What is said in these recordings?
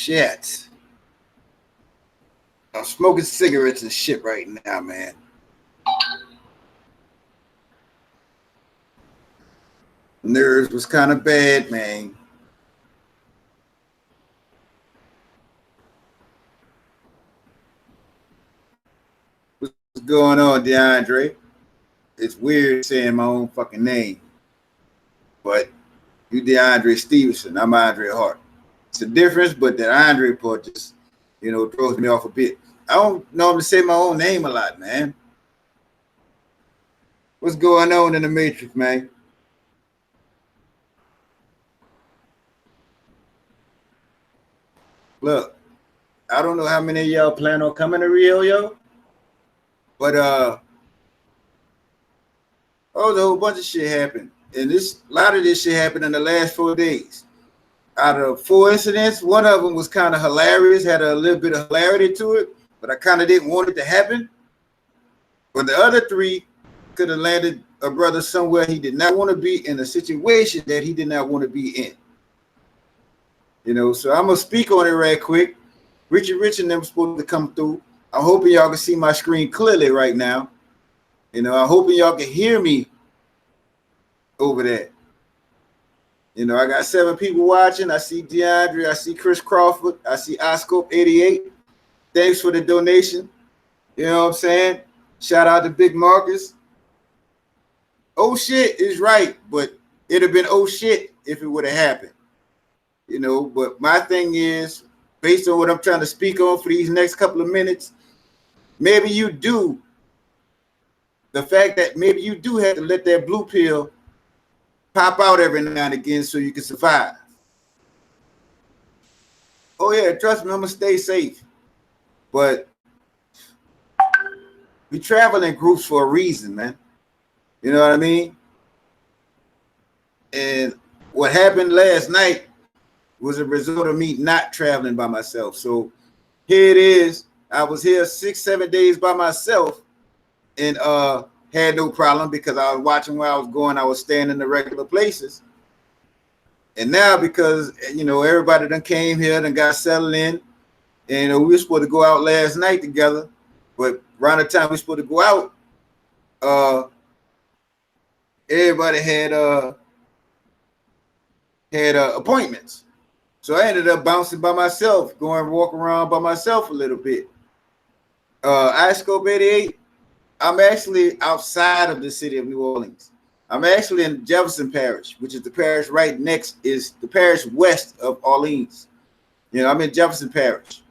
shit. I'm smoking cigarettes and shit right now, man. Nerves was kind of bad, man. What's going on, DeAndre? It's weird saying my own fucking name, but you DeAndre Stevenson. I'm Andre Hart. It's a difference, but the Andre part just, throws me off a bit. I don't normally say my own name a lot, man. What's going on in the Matrix, man? Look, I don't know how many of y'all plan on coming to Rio, yo, but a whole bunch of shit happened, and a lot of this shit happened in the last 4 days. Out of 4 incidents, one of them was kind of hilarious, had a little bit of hilarity to it, but I kind of didn't want it to happen. But the other 3 could have landed a brother somewhere he did not want to be, in a situation that he did not want to be in. So I'm gonna speak on it right quick. Richard Rich and them supposed to come through. I'm hoping y'all can see my screen clearly right now. I'm hoping y'all can hear me over there. I got 7 people watching. I see DeAndre, I see Chris Crawford, I see iScope88. Thanks for the donation. You know what I'm saying? Shout out to Big Marcus. Oh shit is right, but it'd have been oh shit if it would have happened. But my thing is, based on what I'm trying to speak on for these next couple of minutes, maybe you do. The fact that maybe you do have to let that blue pill pop out every now and again so you can survive. Oh yeah, trust me, I'm gonna stay safe. But we travel in groups for a reason, man. You know what I mean? And what happened last night was a result of me not traveling by myself. So here it is. I was here 6-7 days by myself and had no problem because I was watching where I was going. I was staying in the regular places. And now because, everybody done came here and got settled in, and we were supposed to go out last night together, but around the time we were supposed to go out, everybody had appointments. So I ended up bouncing by myself, going walk around by myself a little bit. iScope88, I'm actually outside of the city of New Orleans. I'm actually in Jefferson Parish, which is the parish is the parish west of Orleans. I'm in Jefferson Parish.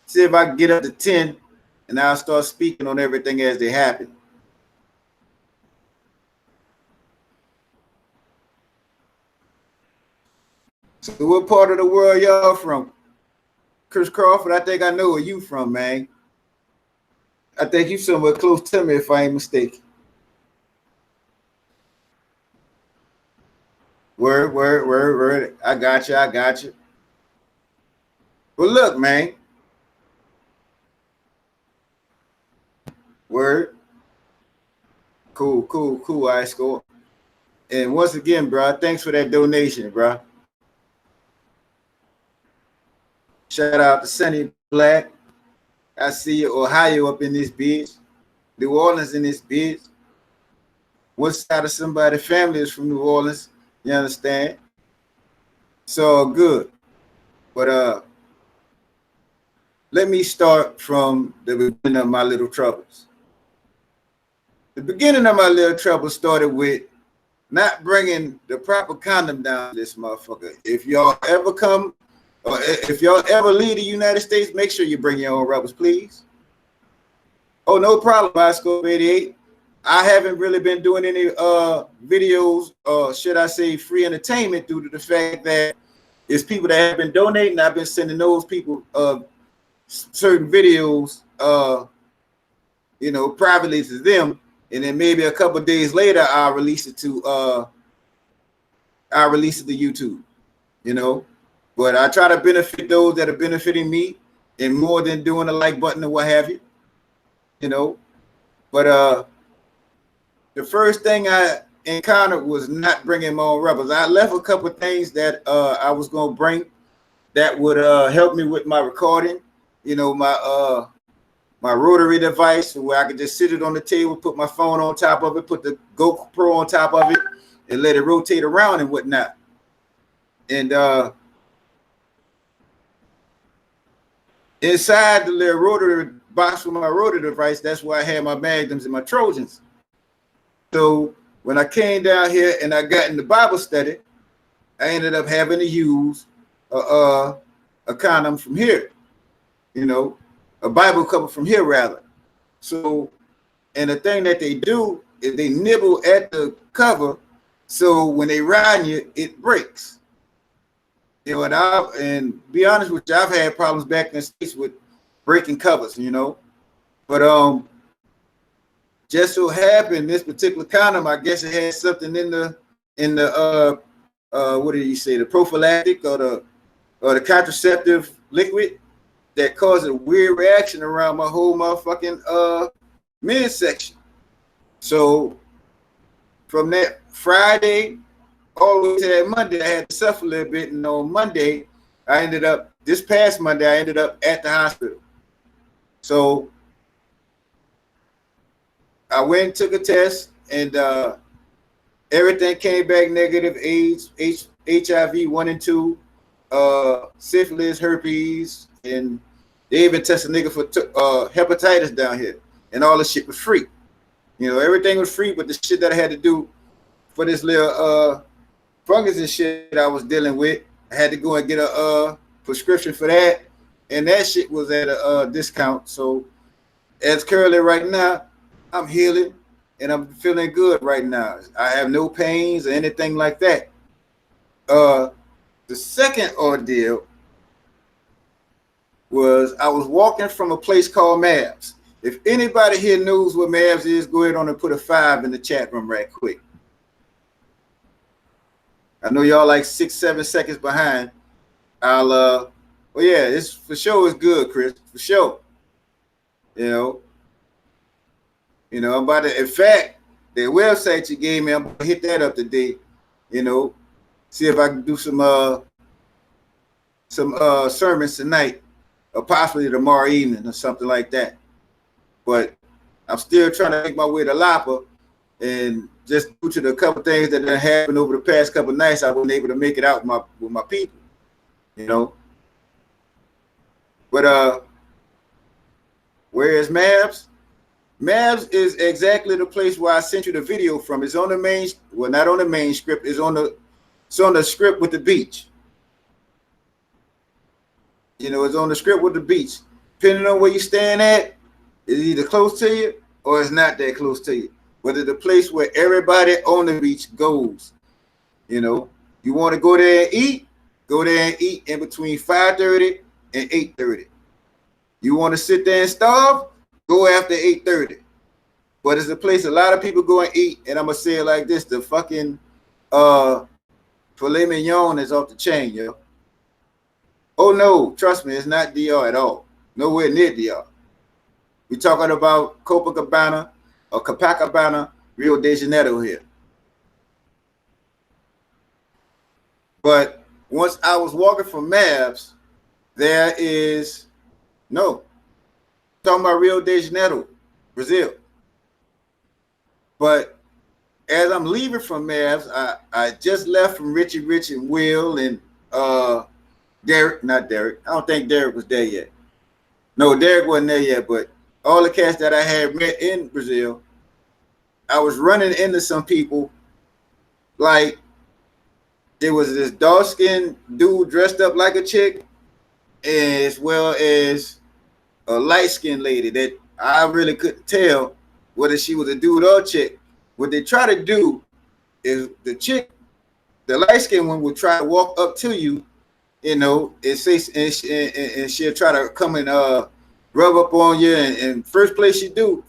See if I can get up to 10 and I'll start speaking on everything as they happen. So what part of the world y'all from? Chris Crawford, I think I know where you from, man. I think you somewhere close to me if I ain't mistaken. Word. I got you. Well, look, man. Word. Cool. I score. And once again, bro, thanks for that donation, bro. Shout out to Sunny Black. I see you, Ohio up in this bitch. New Orleans in this bitch. One side of somebody's family is from New Orleans. You understand? So good. But let me start from the beginning of my little troubles. The beginning of my little trouble started with not bringing the proper condom down this motherfucker. If y'all ever come, or if y'all ever leave the United States, make sure you bring your own rubbers, please. Oh, no problem, iScope88. I haven't really been doing any videos, or should I say free entertainment, due to the fact that it's people that have been donating. I've been sending those people certain videos, privately to them. And then maybe a couple of days later, I'll release it to YouTube, But I try to benefit those that are benefiting me, and more than doing a like button or what have you, But the first thing I encountered was not bringing my own rubbers. I left a couple of things that I was gonna bring that would help me with my recording. You know, my rotary device where I could just sit it on the table, put my phone on top of it, put the GoPro on top of it, and let it rotate around and whatnot. And inside the little rotary box for my rotary device, that's where I had my Magnums and my Trojans. So when I came down here and I got in the Bible study, I ended up having to use a condom from here, you know, a Bible cover from here rather. So, and the thing that they do is they nibble at the cover, so when they ride you, it breaks. You know, and be honest with you, I've had problems back in the States with breaking covers, you know. But just so happened this particular condom, I guess it had something in the what did you say, the prophylactic or the contraceptive liquid that caused a weird reaction around my whole motherfucking midsection. So from that Friday all the way to that Monday, I had to suffer a little bit, and on Monday, this past Monday, I ended up at the hospital. So I went and took a test, and everything came back negative: AIDS, HIV 1 and 2, syphilis, herpes, and they even tested a nigga for hepatitis down here, and all this shit was free. You know, everything was free, but the shit that I had to do for this little fungus and shit I was dealing with, I had to go and get a prescription for that, and that shit was at a discount. So as currently right now, I'm healing and I'm feeling good right now. I have no pains or anything like that. The second ordeal was I was walking from a place called Mavs. If anybody here knows what Mavs is, go ahead on and put a 5 in the chat room right quick. I know y'all like 6-7 seconds behind. Well, yeah, it's for sure is good, Chris, for sure. You know, I'm about to, in fact, the website you gave me, I'm gonna hit that up today, you know, see if I can do some sermons tonight or possibly tomorrow evening or something like that. But I'm still trying to make my way to Lapa, and just due to the couple things that have happened over the past couple of nights, I wasn't able to make it out with my people, you know. But where is Mavs? Mavs is exactly the place where I sent you the video from. It's on the main, well, not on the main script. It's on the script with the beach. You know, it's on the script with the beach. Depending on where you're staying at, it's either close to you or it's not that close to you. But it's the place where everybody on the beach goes. You know, you want to go there and eat, go there and eat in between 5:30 and 8:30. You want to sit there and starve, go after 8:30. But it's a place a lot of people go and eat, and I'm gonna say it like this: the fucking filet mignon is off the chain, yo. Oh no, trust me, it's not DR at all. Nowhere near DR. We're talking about Copacabana or Copacabana, Rio de Janeiro here. But once I was walking from Mavs, there is no talking about Rio de Janeiro, Brazil. But as I'm leaving from Mavs, I just left from Richie Rich and Will and Derek, not Derek. I don't think Derek was there yet. No, Derek wasn't there yet, but all the cats that I had met in Brazil, I was running into some people. Like there was this dark-skinned dude dressed up like a chick, as well as a light-skinned lady that I really couldn't tell whether she was a dude or a chick. What they try to do is the chick, the light-skinned one, would try to walk up to you, you know, and say, and she'll try to come and rub up on you. And first thing she do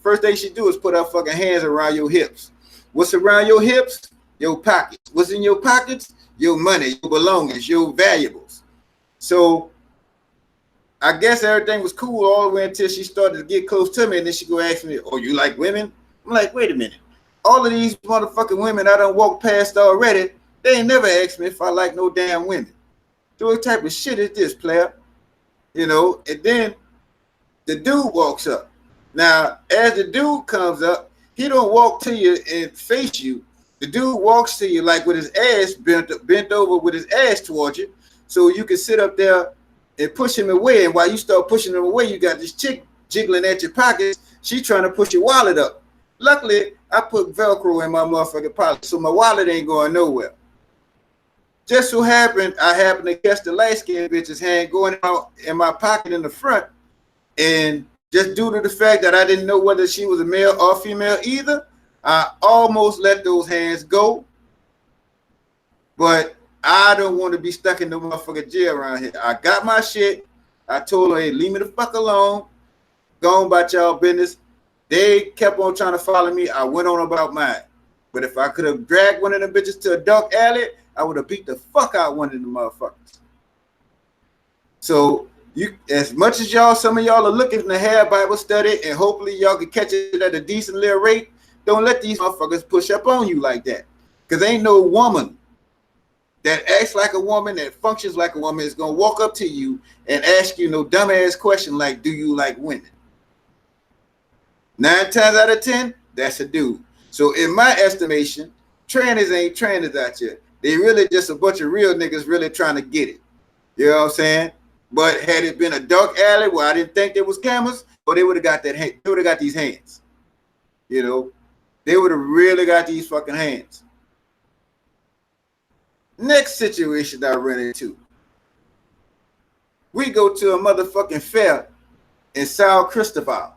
is put her fucking hands around your hips. What's around your hips? Your pockets. What's in your pockets? Your money, your belongings, your valuables. So I guess everything was cool all the way until she started to get close to me, and then she go ask me, "Oh, you like women?" I'm like, "Wait a minute. All of these motherfucking women I done walked past already, they ain't never asked me if I like no damn women. So what type of shit is this, player? You know, and then the dude walks up. Now, as the dude comes up, he don't walk to you and face you. The dude walks to you like with his ass bent over with his ass towards you, so you can sit up there and push him away. And while you start pushing him away, you got this chick jiggling at your pockets. She trying to push your wallet up. Luckily, I put Velcro in my motherfucking pocket, so my wallet ain't going nowhere. Just so happened, I happened to catch the light-skinned bitch's hand going out in my pocket in the front, and just due to the fact that I didn't know whether she was a male or female either, I almost let those hands go. But I don't want to be stuck in the motherfucking jail around here. I got my shit. I told her, hey, leave me the fuck alone. Go on about y'all business. They kept on trying to follow me. I went on about mine. But if I could have dragged one of them bitches to a dark alley, I would have beat the fuck out one of them motherfuckers. So you, as much as y'all, some of y'all are looking to have Bible study, and hopefully y'all can catch it at a decent little rate, don't let these motherfuckers push up on you like that. Because ain't no woman that acts like a woman, that functions like a woman, is going to walk up to you and ask you no dumbass question like, do you like women? 9 times out of 10, that's a dude. So in my estimation, trannies ain't trannies out here. They really just a bunch of real niggas really trying to get it. You know what I'm saying? But had it been a dark alley where I didn't think there was cameras, or they would have got that. They would have got these hands. You know, they would have really got these fucking hands. Next situation I ran into. We go to a motherfucking fair in Sao Cristobal.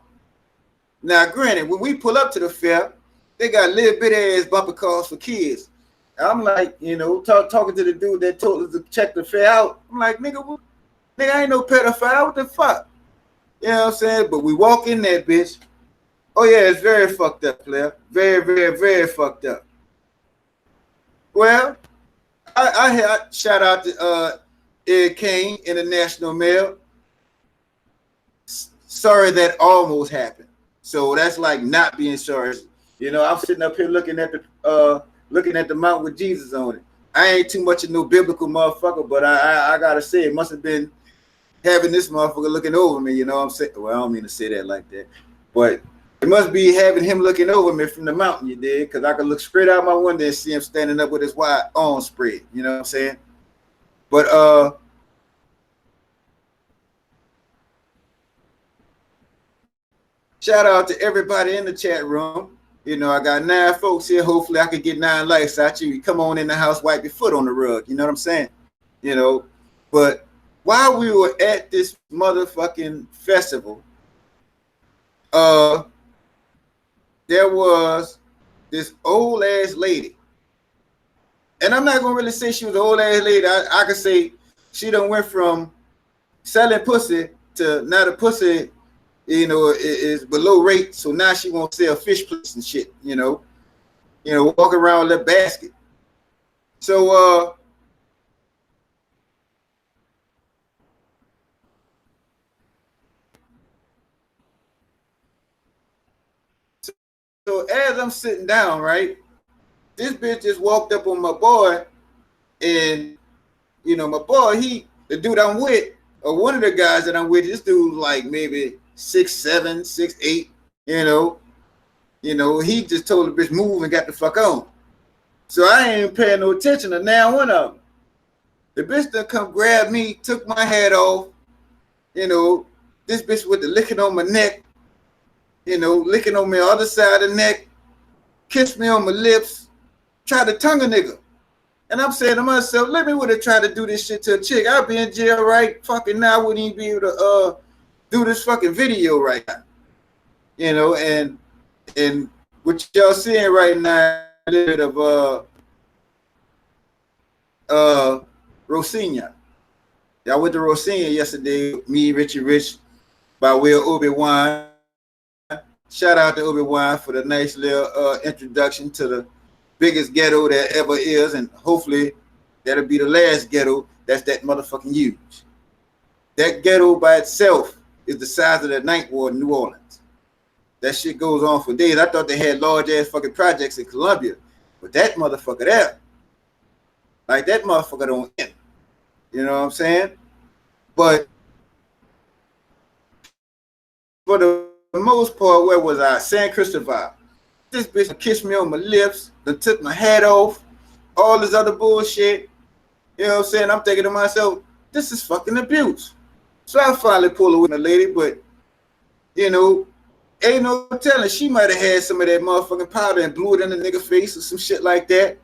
Now, granted, when we pull up to the fair, they got little bit ass bumper cars for kids. I'm like, you know, talking to the dude that told us to check the fair out. I'm like, nigga, I ain't no pedophile. What the fuck? You know what I'm saying? But we walk in that bitch. Oh yeah, it's very fucked up, player. Very, very, very fucked up. Well, I shout out to Ed Kane, International Mail. Sorry that almost happened. So that's like not being sorry. You know, I'm sitting up here looking at the mountain with Jesus on it. I ain't too much of no biblical motherfucker, but I gotta say it must have been having this motherfucker looking over me. You know what I'm saying? Well, I don't mean to say that like that, but it must be having him looking over me from the mountain, you did, because I could look straight out my window and see him standing up with his wide arms spread. You know what I'm saying? But shout out to everybody in the chat room. You know, I got 9 folks here. Hopefully I could get 9 likes out you. You come on in the house, wipe your foot on the rug. You know what I'm saying? You know, but while we were at this motherfucking festival, there was this old ass lady. And I'm not gonna really say she was an old ass lady. I could say she done went from selling pussy to now the pussy, you know, is below rate. So now she won't sell fish plates and shit, you know, walk around with a basket. So so as I'm sitting down, right, this bitch just walked up on my boy, and you know, my boy, the dude I'm with, or one of the guys that I'm with, this dude like maybe 6'7", 6'8", you know, he just told the bitch move and got the fuck on. So I ain't paying no attention to now one of them. The bitch that come grab me, took my hat off, you know, this bitch with the licking on my neck, you know, licking on my other side of the neck, kissed me on my lips, tried to tongue a nigga. And I'm saying to myself, let me would have tried to do this shit to a chick. I'd be in jail right fucking now. I wouldn't even be able to do this fucking video right now. You know, and what y'all seeing right now, a little bit of Rosina. Y'all went to Rosina yesterday, me, Richie Rich, by way of Obi-Wan. Shout out to Obi-Wan for the nice little introduction to the biggest ghetto that ever is, and hopefully that'll be the last ghetto that's that motherfucking huge. That ghetto by itself is the size of the Ninth Ward in New Orleans. That shit goes on for days. I thought they had large ass fucking projects in Colombia, but that motherfucker there, like that motherfucker don't end. You know what I'm saying? But for the most part, where was I? San Cristobal. This bitch kissed me on my lips, then took my hat off, all this other bullshit. You know what I'm saying? I'm thinking to myself, this is fucking abuse. So I finally pull away from the lady, but you know, ain't no telling. She might have had some of that motherfucking powder and blew it in the nigga face or some shit like that.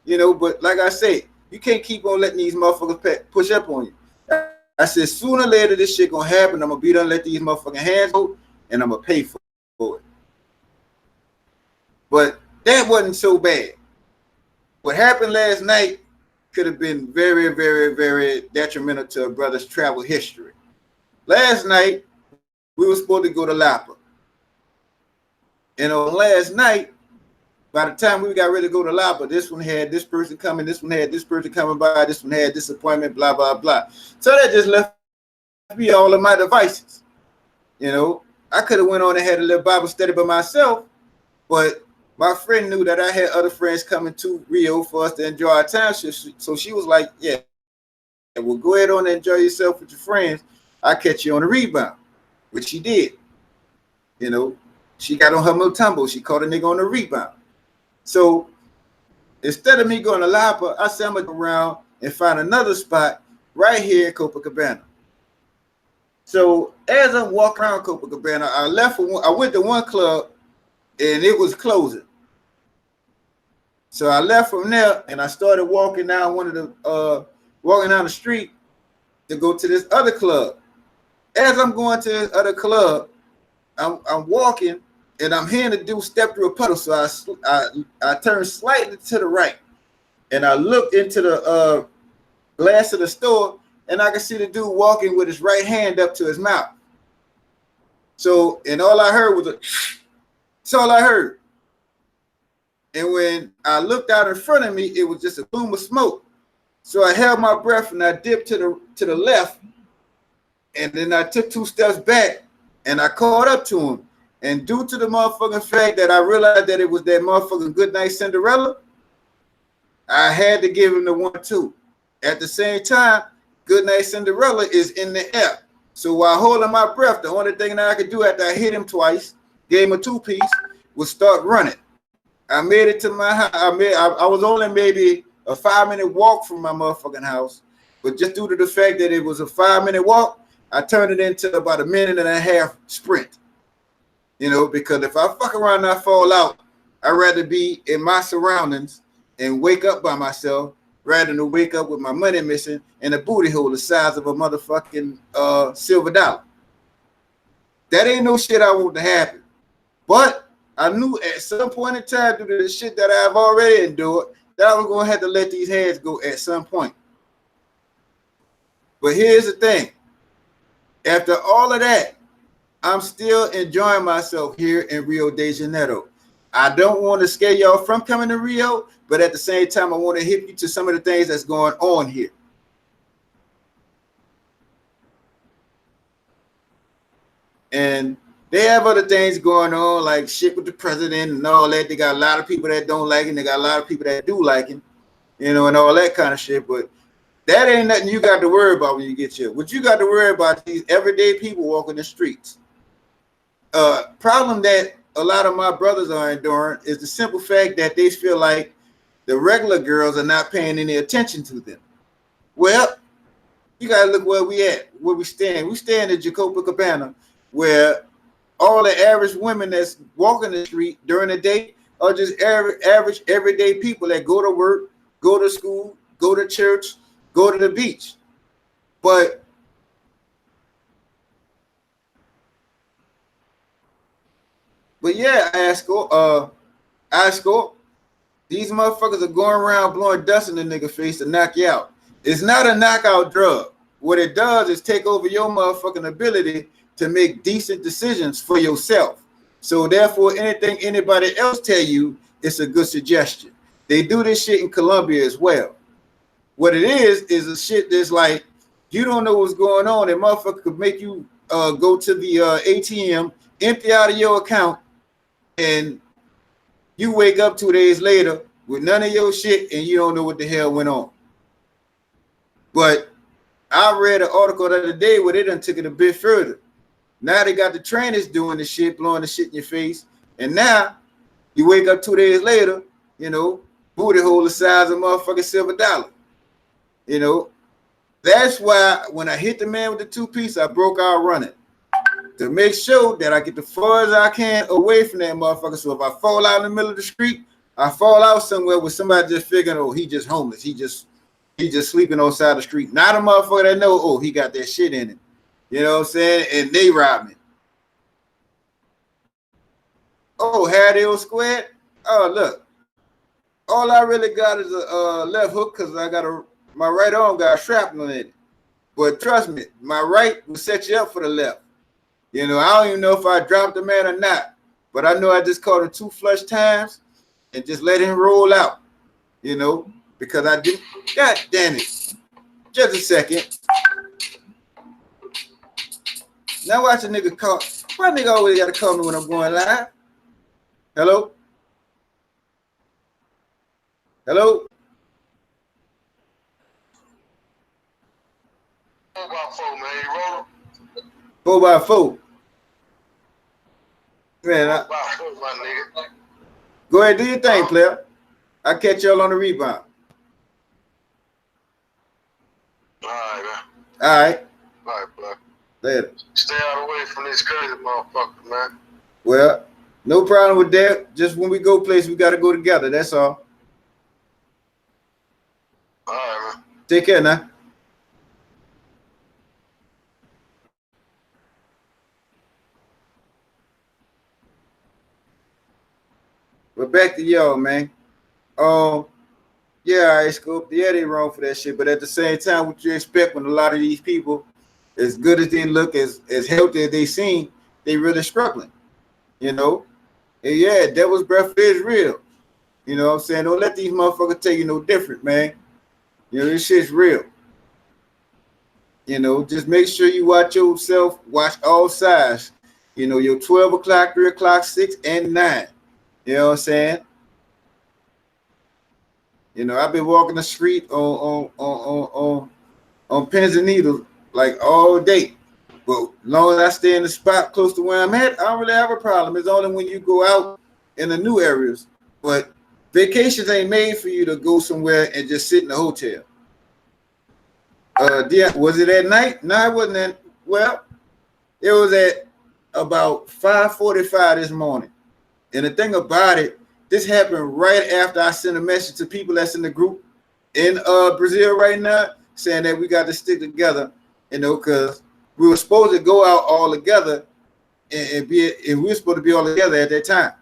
You know, but like I say, you can't keep on letting these motherfuckers push up on you. I said, sooner or later this shit gonna happen. I'm gonna be done, let these motherfucking hands go, and I'm gonna pay for it. But that wasn't so bad. What happened last night could have been very, very, very detrimental to a brother's travel history. Last night, we were supposed to go to Lapa. And on last night, by the time we got ready to go to Lapa, this one had this person coming, this one had this person coming by, this one had this appointment, blah, blah, blah. So that just left me all of my devices. You know, I could have went on and had a little Bible study by myself, but my friend knew that I had other friends coming to Rio for us to enjoy our time. So she was like, yeah, well, go ahead on and enjoy yourself with your friends. I'll catch you on the rebound, which she did. You know, she got on her Mutombo. She caught a nigga on the rebound. So instead of me going to Lapa, I said I'm going to go around and find another spot right here in Copacabana. So as I'm walking around Copacabana, I went to one club and it was closing. So I left from there and I started walking down walking down the street to go to this other club. As I'm going to this other club, I'm walking and I'm hearing the dude step through a puddle. So I turned slightly to the right and I looked into the glass of the store and I could see the dude walking with his right hand up to his mouth. So, and all I heard was that's all I heard. And when I looked out in front of me, it was just a plume of smoke. So I held my breath and I dipped to the left. And then I took 2 steps back and I caught up to him. And due to the motherfucking fact that I realized that it was that motherfucking Goodnight Cinderella, I had to give him the 1-2. At the same time, Goodnight Cinderella is in the air. So while holding my breath, the only thing that I could do after I hit him twice, gave him a 2-piece, was start running. I made it to my house. I was only maybe a 5-minute walk from my motherfucking house, but just due to the fact that it was a 5-minute walk, I turned it into about a 1.5-minute sprint. You know, because if I fuck around and I fall out, I'd rather be in my surroundings and wake up by myself rather than wake up with my money missing and a booty hole the size of a motherfucking silver dollar. That ain't no shit I want to happen. But I knew at some point in time, due to the shit that I've already endured, that I was going to have to let these hands go at some point. But here's the thing. After all of that, I'm still enjoying myself here in Rio de Janeiro. I don't want to scare y'all from coming to Rio, but at the same time, I want to hit you to some of the things that's going on here. And they have other things going on, like shit with the president and all that. They got a lot of people that don't like him. They got a lot of people that do like him, you know, and all that kind of shit. But that ain't nothing you got to worry about when you get here. What you got to worry about these everyday people walking the streets. Problem that a lot of my brothers are enduring is the simple fact that they feel like the regular girls are not paying any attention to them. Well, you got to look where we at, where we stand. We stand at Copacabana, where all the average women that's walking the street during the day are just average everyday people that go to work, go to school, go to church, go to the beach. But yeah, I ask these motherfuckers are going around blowing dust in the nigga face to knock you out. It's not a knockout drug. What it does is take over your motherfucking ability to make decent decisions for yourself. So therefore, anything anybody else tell you, it's a good suggestion. They do this shit in Colombia as well. What it is a shit that's like, you don't know what's going on, and motherfucker could make you go to the ATM, empty out of your account, and you wake up 2 days later with none of your shit, and you don't know what the hell went on. But I read an article the other day where they done took it a bit further. Now they got the trannies doing the shit, blowing the shit in your face, and now you wake up 2 days later, booty hole the size of a motherfucking silver dollar. That's why when I hit the man with the 2-piece, I broke out running to make sure that I get the far as I can away from that motherfucker. So if I fall out in the middle of the street, I fall out somewhere with somebody just figuring, oh, he just homeless. He just sleeping on the side of the street. Not a motherfucker that know, oh, he got that shit in him. You know what I'm saying? And they robbed me. Oh, Haddale Square? Oh, look. All I really got is a left hook because I got my right arm got shrapnel in it. But trust me, my right will set you up for the left. I don't even know if I dropped the man or not. But I know I just caught him 2 flush times and just let him roll out. Because I did. God damn it. Just a second. Now watch a nigga call. Why nigga always gotta call me when I'm going live? Hello? Hello? 4x4, man. You roll 4x4. Man, 4x4, my nigga. Go ahead, do your thing, player. I'll catch y'all on the rebound. All right, man. All right. All right, bro. Later. Stay out of the way from this crazy motherfucker, man. Well, no problem with that. Just when we go place, we got to go together. That's all. All right, man. Take care now. But back to y'all, man. Yeah, all right, Scoop. Yeah, they wrong for that shit. But at the same time, what you expect when a lot of these people, as good as they look, as healthy as they seem, they really struggling. And yeah, devil's breath is real. You know what I'm saying? Don't let these motherfuckers tell you no different, man. This shit's real. Just make sure you watch yourself, watch all sides. Your 12 o'clock, 3 o'clock, 6, and 9. You know what I'm saying? I've been walking the street on pins and needles like all day. But as long as I stay in the spot close to where I'm at, I don't really have a problem. It's only when you go out in the new areas. But vacations ain't made for you to go somewhere and just sit in a hotel. Was it at night? No, it wasn't at, well, it was at about 5:45 this morning. And the thing about it, this happened right after I sent a message to people that's in the group in Brazil right now, saying that we got to stick together, because we were supposed to go out all together and we were supposed to be all together at that time,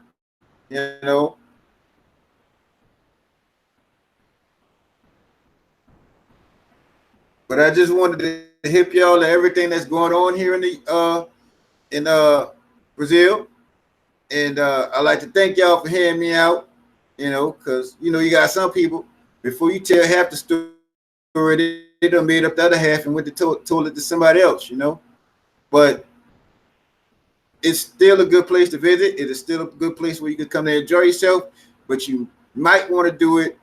But I just wanted to hip y'all to everything that's going on here in Brazil. And I'd like to thank y'all for hearing me out, because, you got some people, before you tell half the story, they done made up the other half and went to told it to somebody else, But it's still a good place to visit. It is still a good place where you can come there and enjoy yourself, but you might want to do it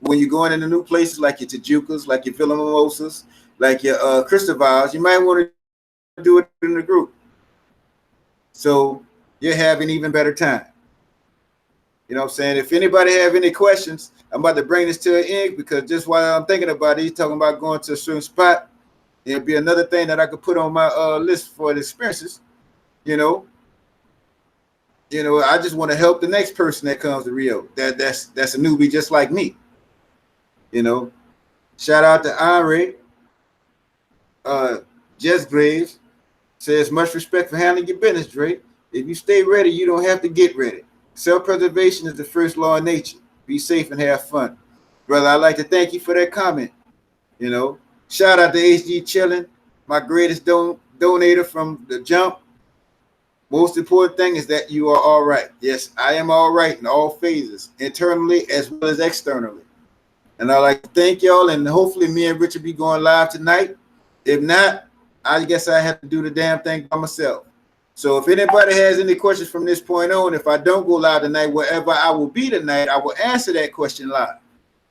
when you're going into new places like your Tijucas, like your Villa Mimosas, like your Cristobals. You might want to do it in a group. So you'll have an even better time. You know what I'm saying? If anybody have any questions, I'm about to bring this to an end, because just while I'm thinking about it, he's talking about going to a certain spot. It'll be another thing that I could put on my list for the experiences. I just want to help the next person that comes to Rio. That's a newbie just like me. Shout out to Henri. Jess Graves says, much respect for handling your business, Dre. If you stay ready, you don't have to get ready. Self-preservation is the first law of nature. Be safe and have fun. Brother, I'd like to thank you for that comment. Shout out to HG Chillin', my greatest donator from the jump. Most important thing is that you are all right. Yes, I am all right in all phases, internally as well as externally. And I'd like to thank y'all, and hopefully me and Richard be going live tonight. If not, I guess I have to do the damn thing by myself. So if anybody has any questions from this point on, if I don't go live tonight, wherever I will be tonight, I will answer that question live.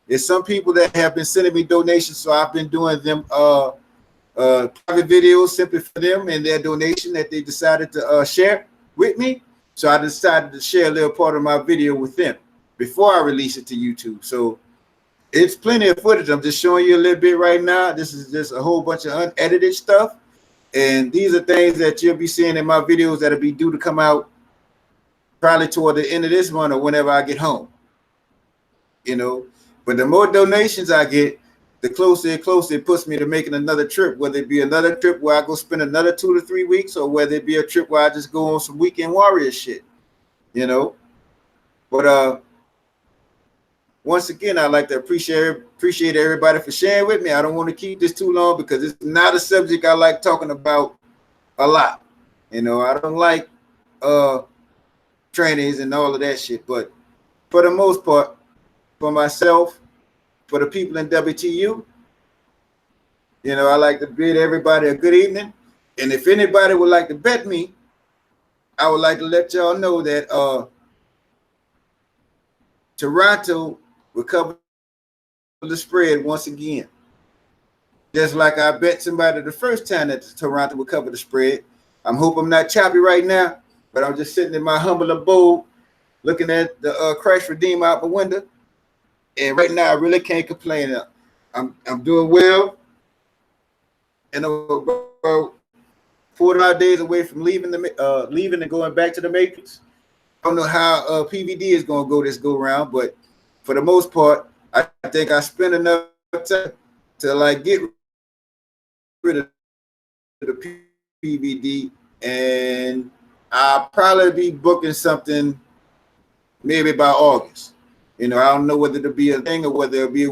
There's some people that have been sending me donations, so I've been doing them private videos simply for them and their donation that they decided to share with me. So I decided to share a little part of my video with them before I release it to YouTube. So it's plenty of footage. I'm just showing you a little bit right now. This is just a whole bunch of unedited stuff. And these are things that you'll be seeing in my videos that'll be due to come out probably toward the end of this month or whenever I get home. You know, but the more donations I get, the closer and closer it puts me to making another trip, whether it be another trip where I go spend another 2 to 3 weeks, or whether it be a trip where I just go on some weekend warrior shit, you know. But once again, I'd like to appreciate everybody for sharing with me. I don't want to keep this too long because it's not a subject I like talking about a lot. You know, I don't like trannies and all of that shit, but for the most part, for myself, for the people in WTU, you know, I like to bid everybody a good evening. And if anybody would like to bet me, I would like to let y'all know that Toronto will cover the spread once again. Just like I bet somebody the first time that Toronto will cover the spread. I hope I'm not choppy right now, but I'm just sitting in my humble abode looking at the Crash Redeem out the window. And right now, I really can't complain. I'm doing well. And about 45 days away from leaving and going back to the Matrix. I don't know how PVD is going to go this go round, but for the most part, I think I spent enough time to like get rid of the PVD, and I'll probably be booking something maybe by August. You know, I don't know whether it'll be a thing or whether it'll be